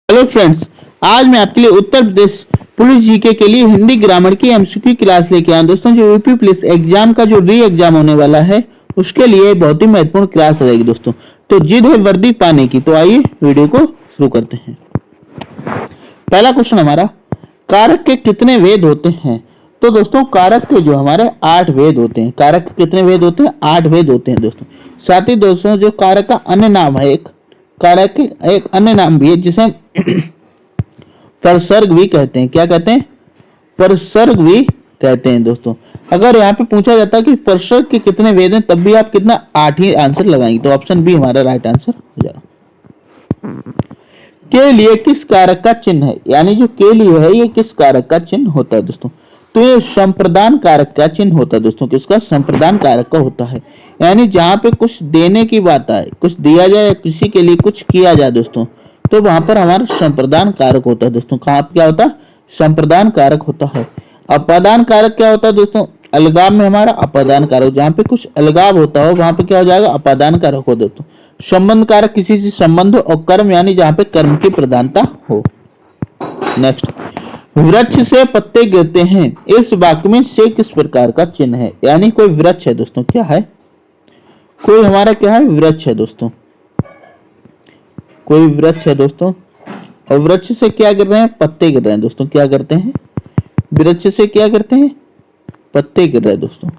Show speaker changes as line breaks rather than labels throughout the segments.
Hello friends, आज मैं आपके लिए उत्तर प्रदेश पुलिस जीके के लिए हिंदी ग्रामर की एमसीक्यू क्लास लेके आया हूं। दोस्तों, जो यूपी पुलिस एग्जाम का जो री एग्जाम होने वाला है उसके लिए बहुत ही महत्वपूर्ण क्लास रहेगी दोस्तों। तो जिद है वर्दी पाने की, तो आइए वीडियो को शुरू करते हैं। पहला क्वेश्चन हमारा, कारक के कितने वेद होते हैं? तो दोस्तों, कारक के जो हमारे 8 वेद होते हैं। कारक के कितने वेद होते हैं? 8 वेद होते हैं दोस्तों। साथ ही दोस्तों, जो कारक का अन्य नाम है, एक कारक के एक अन्य नाम भी है जिसे हम परसर्ग भी कहते हैं। क्या कहते हैं? परसर्ग भी कहते हैं दोस्तों। अगर यहाँ पे पूछा जाता है कि परसर्ग के कितने वेद हैं, तब भी आप कितना 8 ही आंसर लगाएंगे, तो ऑप्शन बी हमारा राइट आंसर हो जाएगा। के लिए किस कारक का चिन्ह है? यानी जो के लिए है, ये किस कारक का चिन्ह होता है दोस्तों? तो ये संप्रदान कारक का चिन्ह होता है दोस्तों। किसका? संप्रदान कारक का होता है। यानी जहां पे कुछ देने की बात आए, कुछ दिया जाए या किसी के लिए कुछ किया जाए दोस्तों, तो वहां पर हमारा संप्रदान कारक होता है दोस्तों। कहां क्या होता है? संप्रदान कारक होता है। अपादान कारक क्या होता है दोस्तों? अलगाव में हमारा अपादान कारक, जहां पे कुछ अलगाव होता हो वहां पे क्या हो जाएगा? अपादान कारक हो दोस्तों। संबंध कारक किसी से संबंध हो, और कर्म यानी जहां पे कर्म की प्रधानता हो। नेक्स्ट, वृक्ष से पत्ते गिरते हैं, इस वाक्य में से किस प्रकार का चिन्ह है? यानी कोई वृक्ष है दोस्तों। क्या है? कोई हमारा क्या है? वृक्ष है दोस्तों। कोई वृक्ष है दोस्तों, और वृक्ष से क्या गिर रहे हैं? पत्ते गिर रहे हैं दोस्तों। क्या करते हैं? वृक्ष से क्या करते हैं? पत्ते गिर रहे हैं दोस्तों।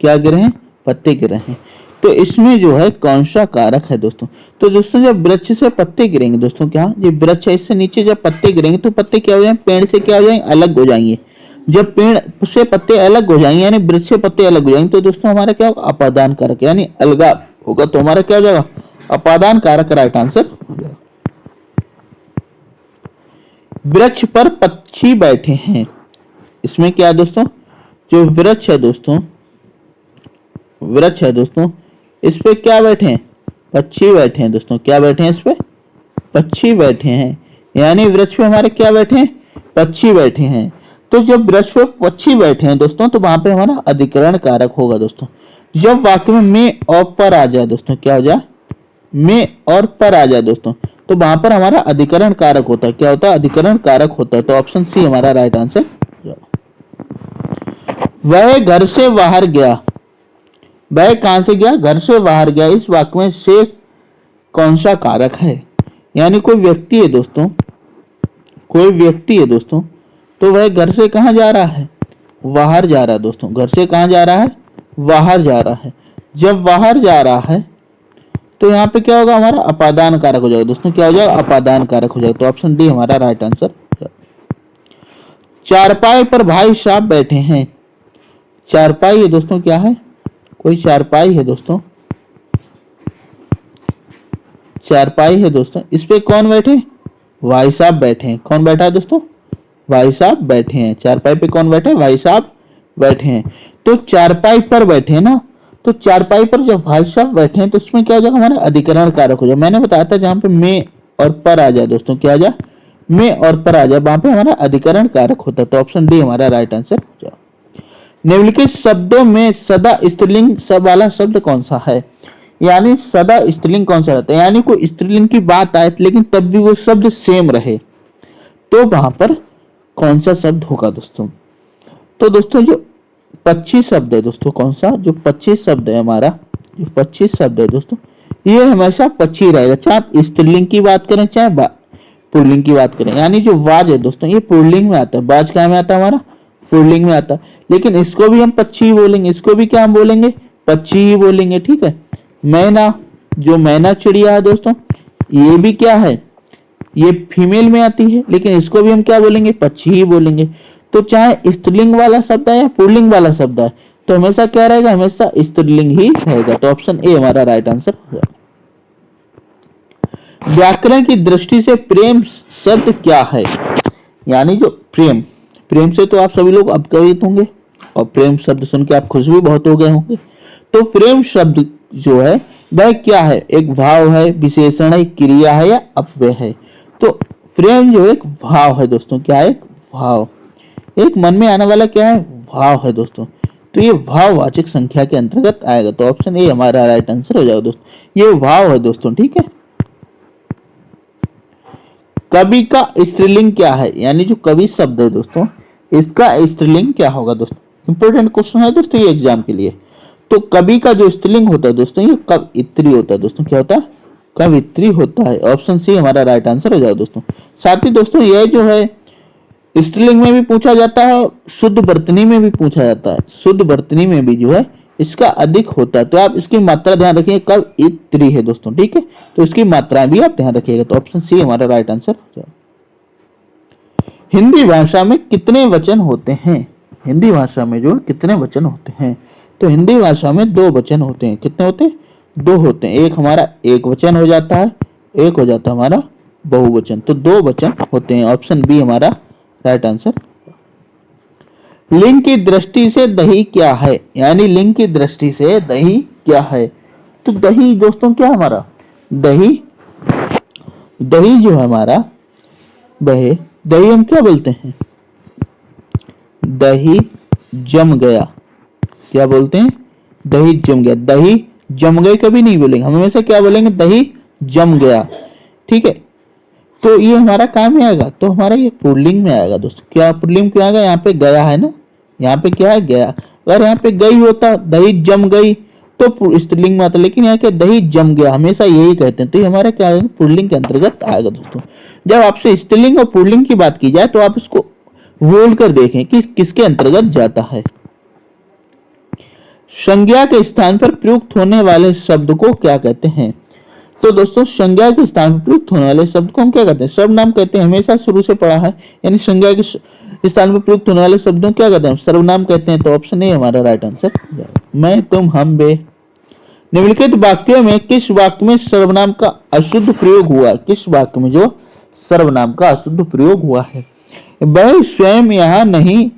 क्या गिर रहे हैं? पत्ते गिर रहे हैं। तो इसमें जो है कौन सा कारक है दोस्तों? तो दोस्तों, जब वृक्ष से पत्ते गिरेंगे दोस्तों, क्या ये वृक्ष है, इससे नीचे जब पत्ते गिरेंगे तो पत्ते क्या हो जाएंगे? पेड़ से क्या हो जाएंगे? अलग हो जाएंगे। जब पेड़ से पत्ते अलग हो जाएंगे, यानी वृक्ष से पत्ते अलग हो जाएंगे, तो दोस्तों हमारा क्या होगा? अपादान कारक, यानी अलगाव होगा। तो हमारा क्या हो जाएगा? अपादान कारक राइट आंसर हो जाएगा। वृक्ष पर पक्षी बैठे हैं, इसमें क्या है दोस्तों? जो वृक्ष है दोस्तों, वृक्ष है दोस्तों, इस पे क्या बैठे हैं? पक्षी बैठे हैं दोस्तों। क्या बैठे हैं? इस पे पक्षी बैठे हैं। यानी वृक्ष पे हमारे क्या बैठे हैं? पक्षी बैठे हैं। तो जब वृक्ष पे पक्षी बैठे हैं दोस्तों, तो वहां पे हमारा अधिकरण कारक होगा दोस्तों। जब वाक्य में और पर आ जाए दोस्तों, क्या हो जाए? में और पर आ जाए दोस्तों, तो वहां पर हमारा अधिकरण कारक होता है। क्या होता है? अधिकरण कारक होता है। तो ऑप्शन सी हमारा राइट आंसर। वह घर से बाहर गया, वह कहां से गया? घर से बाहर गया। इस वाक्य में से कौन सा कारक है? यानी कोई व्यक्ति है दोस्तों, कोई व्यक्ति है दोस्तों, तो वह घर से कहां जा रहा है? बाहर जा रहा है दोस्तों। घर से कहां जा रहा है? बाहर जा रहा है। जब बाहर जा रहा है तो यहाँ पे क्या होगा? हमारा अपादान कारक हो जाएगा दोस्तों। क्या हो जाएगा? अपादान कारक हो जाएगा। तो ऑप्शन डी हमारा राइट आंसर। चारपाई पर भाई साहब बैठे हैं, चारपाई है दोस्तों। क्या है? कोई चारपाई है दोस्तों, चारपाई है दोस्तों। इस पे कौन बैठे? भाई साहब बैठे हैं। कौन बैठा है दोस्तों? भाई साहब बैठे हैं। चारपाई पे कौन बैठे? भाई साहब बैठे हैं। तो चारपाई पर बैठे हैं ना, तो चारपाई पर जब भाई साहब बैठे हैं तो इसमें क्या हो जाएगा? हमारा अधिकरण कारक हो जाएगा। मैंने बताया था जहां पे में और पर आ जाए दोस्तों, क्या आ जाए? में और पर आ जाए, वहां पे हमारा अधिकरण कारक होता है। तो ऑप्शन डी हमारा राइट आंसर हो जाएगा। निम्नलिखित शब्दों में सदा स्त्रीलिंग सब वाला शब्द कौन सा है? यानी सदा स्त्रीलिंग कौन सा रहता है? यानी कोई स्त्रीलिंग की बात आए लेकिन तब भी वो शब्द सेम रहे, तो वहां पर कौन सा शब्द होगा दोस्तों? तो दोस्तों, जो पक्षी शब्द है दोस्तों, कौन सा? जो पक्षी शब्द है हमारा, जो पक्षी शब्द है दोस्तों, ये हमेशा पक्षी रहेगा, चाहे आप स्त्रीलिंग की बात करें चाहे पुल्लिंग की बात करें। यानी जो वाज है दोस्तों, ये पुल्लिंग में आता है। बाज क्या में आता है? हमारा पुल्लिंग में आता है। लेकिन इसको भी हम पक्षी ही बोलेंगे, इसको भी क्या हम बोलेंगे? पक्षी ही बोलेंगे। ठीक है। मैना, जो मैना चिड़िया है दोस्तों, ये भी क्या है? ये फीमेल में आती है, लेकिन इसको भी हम क्या बोलेंगे? पक्षी ही बोलेंगे। तो चाहे स्त्रीलिंग वाला शब्द है या पुल्लिंग वाला शब्द है, तो हमेशा क्या रहेगा? हमेशा स्त्रीलिंग ही रहेगा। तो ऑप्शन ए हमारा राइट आंसर होगा। व्याकरण की दृष्टि से प्रेम शब्द क्या है? यानी जो प्रेम, प्रेम से तो आप सभी लोग अवगत होंगे, और प्रेम शब्द सुन के आप खुश भी बहुत हो गए होंगे। तो प्रेम शब्द जो है वह क्या है? एक भाव है, विशेषण है, क्रिया है, या अपव्यय है? तो प्रेम जो एक भाव है दोस्तों। क्या है? एक भाव, एक मन में आने वाला क्या है? भाव है दोस्तों। तो ये भाववाचक संख्या के अंतर्गत आएगा। तो ऑप्शन ए हमारा राइट आंसर हो जाएगा दोस्तों। ये भाव है दोस्तों। ठीक है। कवि का स्त्रीलिंग क्या है, यानी जो कवि शब्द है दोस्तों इसका स्त्रीलिंग क्या होगा दोस्तों। इंपॉर्टेंट क्वेश्चन है दोस्तों ये एग्जाम के लिए। तो कवि का जो स्त्रीलिंग होता है दोस्तों ये कवित्री होता है दोस्तों। क्या होता है, कवित्री होता है। ऑप्शन सी हमारा राइट आंसर हो जाएगा दोस्तों। साथ ही दोस्तों ये जो है स्त्रीलिंग में भी पूछा जाता है, शुद्ध वर्तनी में भी पूछा जाता है। शुद्ध वर्तनी में भी जो है इसका अधिक होता है, तो आप इसकी मात्रा ध्यान रखिए, कब इत्री है दोस्तों, ठीक है। तो इसकी मात्रा भी आप ध्यान रखिएगा। तो ऑप्शन सी हमारा राइट आंसर हो जाएगा। हिंदी भाषा में कितने वचन होते हैं, हिंदी भाषा में जो कितने वचन होते हैं। तो हिंदी भाषा में 2 वचन होते हैं। कितने होते हैं, 2 होते हैं। एक हमारा एक वचन हो जाता है, एक हो जाता है हमारा बहुवचन। तो 2 वचन होते हैं। ऑप्शन बी हमारा राइट आंसर। लिंग की दृष्टि से दही क्या है, यानी लिंग की दृष्टि से दही क्या है। तो दही दोस्तों क्या हमारा, दही दही जो है हमारा दही हम क्या बोलते हैं, दही जम गया। क्या बोलते हैं, दही जम गया। दही जम गए कभी नहीं बोलेंगे, हम हमेशा क्या बोलेंगे, दही जम गया, ठीक है। तो ये हमारा काम में आएगा, तो हमारा ये पुल्लिंग में आएगा दोस्तों। क्या पुल्लिंग क्यों आएगा, यहाँ पे गया है ना, यहाँ पे क्या है, गया। अगर यहाँ पे गई होता, दही जम गई, तो स्त्रीलिंग में आता। लेकिन यहाँ क्या, दही जम गया, हमेशा यही कहते हैं। तो ये हमारा क्या आएगा, पुल्लिंग के अंतर्गत आएगा दोस्तों। जब आपसे स्त्रीलिंग और पुल्लिंग की बात की जाए तो आप इसको बोल कर देखें कि किसके अंतर्गत जाता है। संज्ञा के स्थान पर प्रयुक्त होने वाले शब्द को क्या कहते हैं। तो दोस्तों संज्ञा के स्थान पर प्रयुक्त होने वाले शब्द को हम क्या कहते हैं, सर्वनाम कहते हैं। हमेशा शुरू से पढ़ा है, यानी संज्ञा के स्थान पर प्रयुक्त होने वाले शब्दों क्या कहते हैं, सर्वनाम कहते हैं। तो ऑप्शन ए हमारा राइट आंसर। मैं तुम हम वे। निम्नलिखित वाक्यों में किस वाक्य में सर्वनाम का अशुद्ध प्रयोग हुआ, किस वाक्य में जो सर्वनाम का अशुद्ध प्रयोग हुआ है। वह स्वयं यहाँ नहीं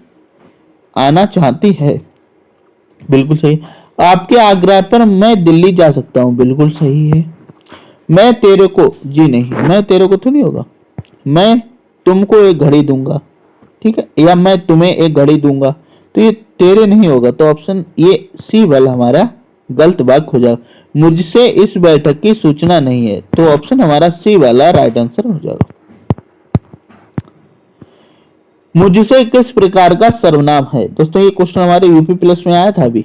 आना चाहती है, बिल्कुल सही। आपके आग्रह पर मैं दिल्ली जा सकता हूँ, बिल्कुल सही है। मैं तेरे को, जी नहीं, मैं तेरे को तो नहीं होगा। मैं तुमको एक घड़ी दूंगा, ठीक है, या मैं तुम्हें एक घड़ी दूंगा, तो ये तेरे नहीं होगा। तो ऑप्शन ये सी वाला हमारा गलत वाक्य हो जाएगा। मुझसे इस बैठक की सूचना नहीं है, तो ऑप्शन हमारा सी वाला राइट आंसर हो जाएगा। मुझसे किस प्रकार का सर्वनाम है, दोस्तों ये क्वेश्चन हमारे यूपी प्लस में आया था अभी।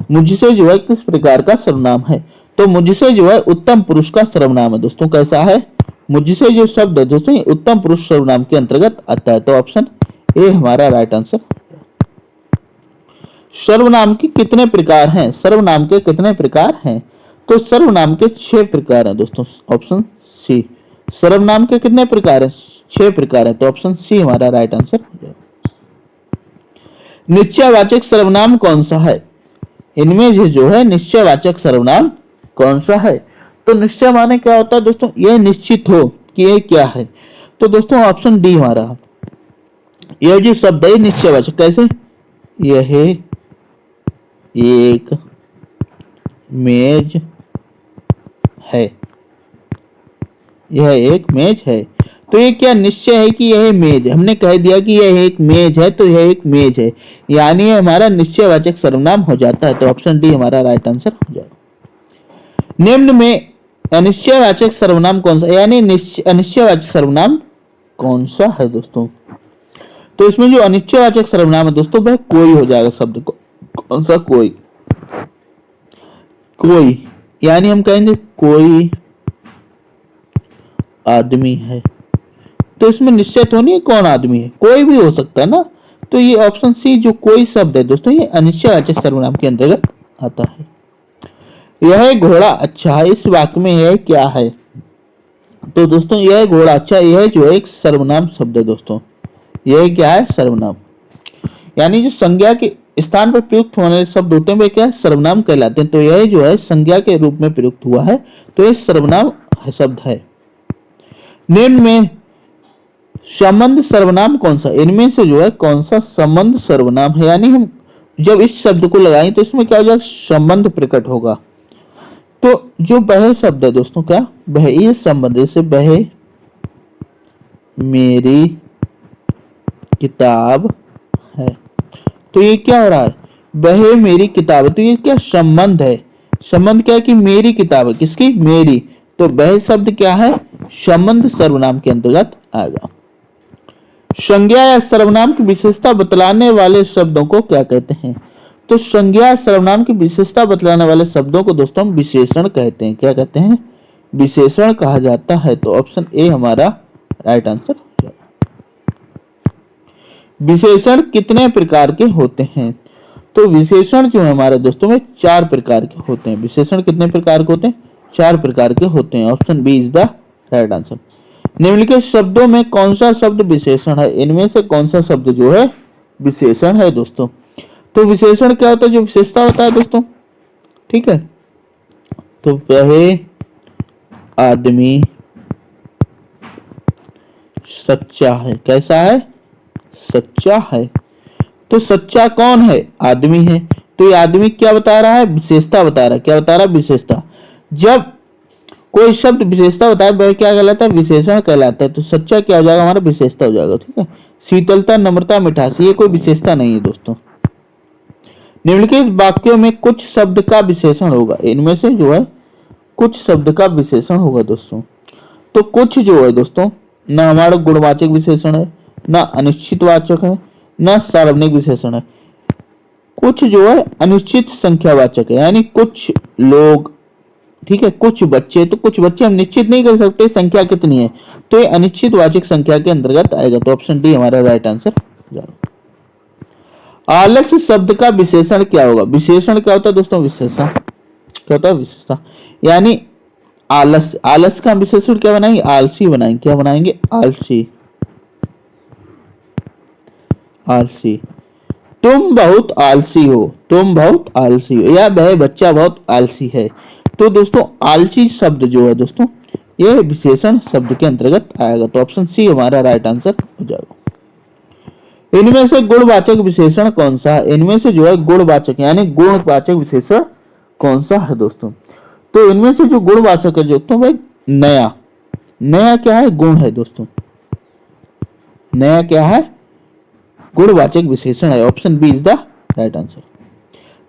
मुझसे जो है किस प्रकार का सर्वनाम है, तो मुझसे जो है उत्तम पुरुष का सर्वनाम है दोस्तों। कैसा है, मुझसे जो शब्द है दोस्तों ये उत्तम पुरुष सर्वनाम के अंतर्गत आता है। तो ऑप्शन ए हमारा राइट आंसर। सर्वनाम के कितने प्रकार हैं, सर्वनाम के कितने प्रकार हैं। तो सर्वनाम के 6 प्रकार हैं दोस्तों। Option c. सर्वनाम के कितने प्रकार हैं, 6 प्रकार है। तो ऑप्शन सी हमारा राइट आंसर हो जाएगा। निश्चयवाचक सर्वनाम कौन सा है, इनमें जो है निश्चयवाचक सर्वनाम कौन सा है। तो निश्चय माने क्या होता है दोस्तों, यह निश्चित हो कि यह क्या है। तो दोस्तों ऑप्शन डी हमारा, यह जो शब्द है निश्चयवाचक। कैसे, यह एक मेज है, यह एक मेज है। तो ये क्या निश्चय है कि यह मेज है, हमने कह दिया कि यह एक मेज है, तो यह एक मेज है, यानी हमारा निश्चयवाचक सर्वनाम हो जाता है। तो ऑप्शन डी हमारा राइट आंसर हो जाएगा। निम्न में अनिश्चयवाचक सर्वनाम कौन सा, यानी अनिश्चयवाचक सर्वनाम कौन सा है दोस्तों। तो इसमें जो अनिश्चयवाचक सर्वनाम है दोस्तों वह कोई हो जाएगा। शब्द को कौन सा, कोई, कोई, यानी हम कहेंगे कोई आदमी है। तो इसमें निश्चित होनी है कौन आदमी है, कोई भी हो सकता है ना। तो ये ऑप्शन सी जो कोई शब्द है दोस्तों ये अनिश्चयवाचक सर्वनाम के अंतर्गत आता है। यह घोड़ा अच्छा है, इस वाक्य में यह क्या है। तो दोस्तों यह घोड़ा अच्छा, यह जो एक सर्वनाम शब्द है दोस्तों, यह क्या है, सर्वनाम। यानी जो संज्ञा के स्थान पर प्रयुक्त होने वाले शब्द होते हैं वे क्या है, सर्वनाम कहलाते हैं। तो यह जो है संज्ञा के रूप में प्रयुक्त हुआ है, तो यह सर्वनाम शब्द है। निम्न में संबंध सर्वनाम कौन सा, इनमें से जो है कौन सा संबंध सर्वनाम है। यानी हम जब इस शब्द को लगाएं तो इसमें क्या हो जाएगा, संबंध प्रकट होगा। तो जो वह शब्द है दोस्तों, क्या वह, ये संबंध, जैसे वह मेरी किताब है, तो ये क्या हो रहा है, वह मेरी किताब है। तो ये क्या संबंध है, संबंध क्या है कि मेरी किताब है, किसकी, मेरी। तो वह शब्द क्या है, संबंध सर्वनाम के अंतर्गत आएगा। संज्ञा या सर्वनाम की विशेषता बतलाने वाले शब्दों को क्या कहते हैं? तो संज्ञा या सर्वनाम की विशेषता बतलाने वाले शब्दों को दोस्तों हम विशेषण कहते हैं। क्या कहते हैं? विशेषण कहा जाता है। तो ऑप्शन ए हमारा राइट आंसर। विशेषण कितने प्रकार के होते हैं? तो विशेषण जो है हमारे दोस्तों में 4 प्रकार के होते हैं। विशेषण कितने प्रकार के होते हैं? 4 प्रकार के होते हैं। Option b is the right answer. निम्नलिखित शब्दों में कौन सा शब्द विशेषण है? इनमें से कौन सा शब्द जो है विशेषण है दोस्तों? तो विशेषण क्या होता है? जो विशेषता होता है दोस्तों, ठीक है। तो वह आदमी सच्चा है। कैसा है? सच्चा है। तो सच्चा कौन है? आदमी है। तो ये आदमी क्या बता रहा है? विशेषता बता रहा है। क्या बता रहा है? विशेषता। जब कोई शब्द विशेषता होता है वह क्या कहलाता है? विशेषण कहलाता है। तो सच्चा क्या हो जाएगा? हमारा विशेषता हो जाएगा, ठीक है। शीतलता, नम्रता, मिठास, ये कोई विशेषता नहीं है दोस्तों। निम्नलिखित वाक्यों में कुछ शब्द का विशेषण होगा। इनमें से जो है कुछ शब्द का विशेषण होगा दोस्तों। तो कुछ जो है दोस्तों ना हमारा गुणवाचक विशेषण है, ना अनिश्चितवाचक है, ना सार्वजनिक विशेषण है। कुछ जो है अनिश्चित संख्यावाचक है, यानी कुछ लोग, ठीक है, कुछ बच्चे। तो कुछ बच्चे हम निश्चित नहीं कर सकते संख्या कितनी है, तो ये अनिश्चित वाचक संख्या के अंतर्गत आएगा। तो ऑप्शन डी हमारा राइट आंसर। आलस्य शब्द का विशेषण क्या होगा? विशेषण क्या होता है दोस्तों? विशेषण क्या होता है? विशेषता। यानी आलस्य, आलस्य का विशेषण क्या बनाएंगे? आलसी बनाएंगे। क्या बनाएंगे? आलसी। आलसी। तुम बहुत आलसी हो। तुम बहुत आलसी हो, या वह बच्चा बहुत आलसी है। तो दोस्तों आलसी शब्द जो है दोस्तों ये विशेषण शब्द के अंतर्गत आएगा। तो ऑप्शन सी हमारा राइट आंसर हो जाएगा। इनमें से गुणवाचक विशेषण कौन सा है? इनमें से जो है गुणवाचक यानी गुणवाचक विशेषण कौन सा है दोस्तों? तो इनमें से जो गुणवाचक है दोस्तों भाई नया। नया क्या है? गुण है दोस्तों। नया क्या है? गुणवाचक विशेषण है। Option b is the right answer.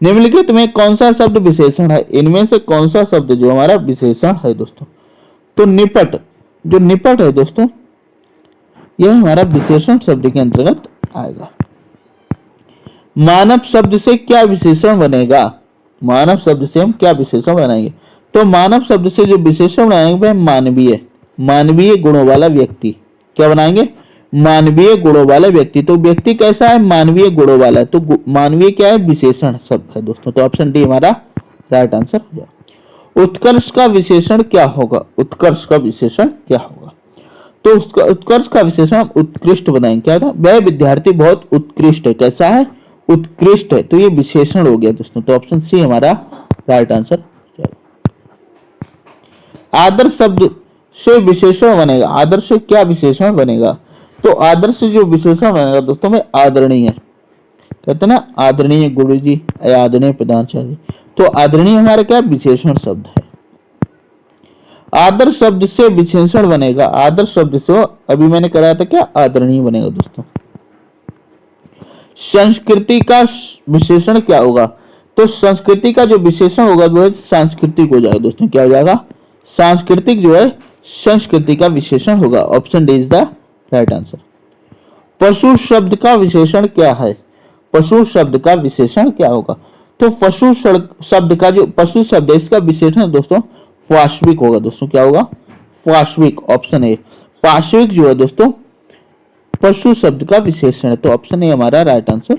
निम्नलिखित में कौन सा शब्द विशेषण है? इनमें से कौन सा शब्द जो हमारा विशेषण है दोस्तों? तो निपट। जो निपट है दोस्तों यह हमारा विशेषण शब्द के अंतर्गत आएगा। मानव शब्द से क्या विशेषण बनेगा? मानव शब्द से हम क्या विशेषण बनाएंगे? तो मानव शब्द से जो विशेषण बनाएंगे वह मानवीय। मानवीय गुणों वाला व्यक्ति। क्या बनाएंगे? मानवीय गुणों वाला व्यक्ति। तो व्यक्ति कैसा है? मानवीय गुणों वाला है। तो मानवीय क्या है? विशेषण शब्द है दोस्तों। तो ऑप्शन डी हमारा राइट आंसर हो जाएगा। उत्कर्ष का विशेषण क्या होगा? उत्कर्ष का विशेषण क्या होगा? तो उसका उत्कर्ष का विशेषण हम उत्कृष्ट बनाएंगे। क्या था? वह विद्यार्थी बहुत उत्कृष्ट है। कैसा है? उत्कृष्ट है। तो ये विशेषण हो गया दोस्तों। तो ऑप्शन सी हमारा राइट आंसर। आदर्श शब्द से विशेषण बनेगा। आदर्श से क्या विशेषण बनेगा? तो आदर्श से जो विशेषण बनेगा दोस्तों में आदरणीय। कहते हैं ना आदरणीय गुरुजी, आदरणीय प्रधानाचार्य। तो आदरणीय हमारा क्या विशेषण शब्द है। आदर्श शब्द से विशेषण बनेगा। आदर्श शब्द से अभी मैंने कराया था क्या? आदरणीय बनेगा दोस्तों। संस्कृति का विशेषण क्या होगा? तो संस्कृति का जो विशेषण होगा वो सांस्कृतिक हो जाएगा दोस्तों। क्या हो जाएगा? सांस्कृतिक जो है संस्कृति का विशेषण होगा। Option D is the right answer. पशु शब्द का विशेषण क्या है? पशु शब्द का विशेषण क्या होगा? तो पशु शब्द का जो पशु शब्द है इसका विशेषण दोस्तों पार्श्विक होगा दोस्तों। क्या होगा? पार्श्विक। Option A. पार्श्विक जो है दोस्तों पशु शब्द का विशेषण है। तो ऑप्शन ए हमारा राइट आंसर